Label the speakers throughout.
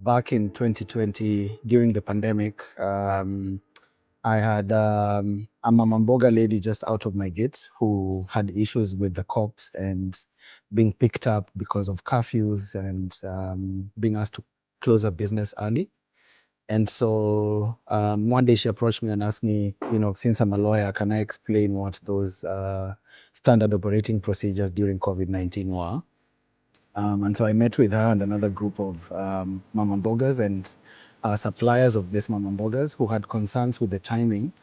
Speaker 1: back in 2020 during the pandemic, I had a mama mboga lady just out of my gates who had issues with the cops and being picked up because of curfews and being asked to close her business early. And so one day she approached me and asked me, since I'm a lawyer, can I explain what those standard operating procedures during COVID-19 were? And so I met with her and another group of mama mbogas and suppliers of this mama mbogas who had concerns with the timing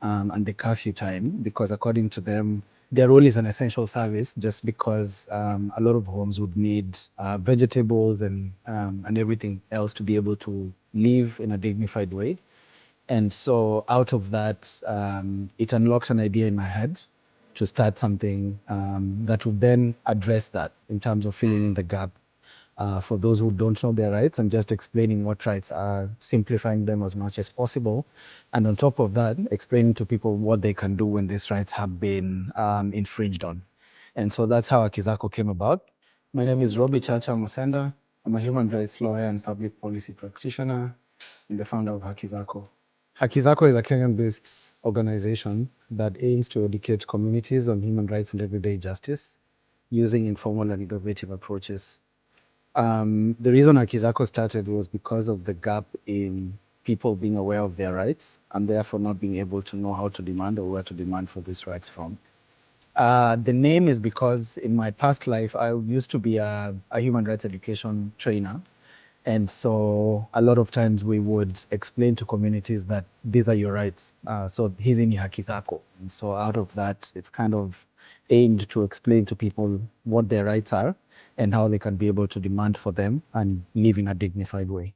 Speaker 1: and the curfew time, because according to them, their role is an essential service just because a lot of homes would need vegetables and everything else to be able to live in a dignified way. And so out of that, it unlocked an idea in my head to start something that would then address that in terms of filling in the gap for those who don't know their rights and just explaining what rights are, simplifying them as much as possible. And on top of that, explaining to people what they can do when these rights have been infringed on. And so that's how Haki Zako came about. My name is Robbie Chacha Musenda. I'm a human rights lawyer and public policy practitioner and the founder of Haki Zako. Haki Zako is a Kenyan-based organization that aims to educate communities on human rights and everyday justice using informal and innovative approaches. The reason Haki Zako started was because of the gap in people being aware of their rights and therefore not being able to know how to demand or where to demand for these rights from. The name is because in my past life, I used to be a human rights education trainer. And so a lot of times we would explain to communities that these are your rights. So hizi ni haki zako. And so out of that, it's kind of aimed to explain to people what their rights are and how they can be able to demand for them and live in a dignified way.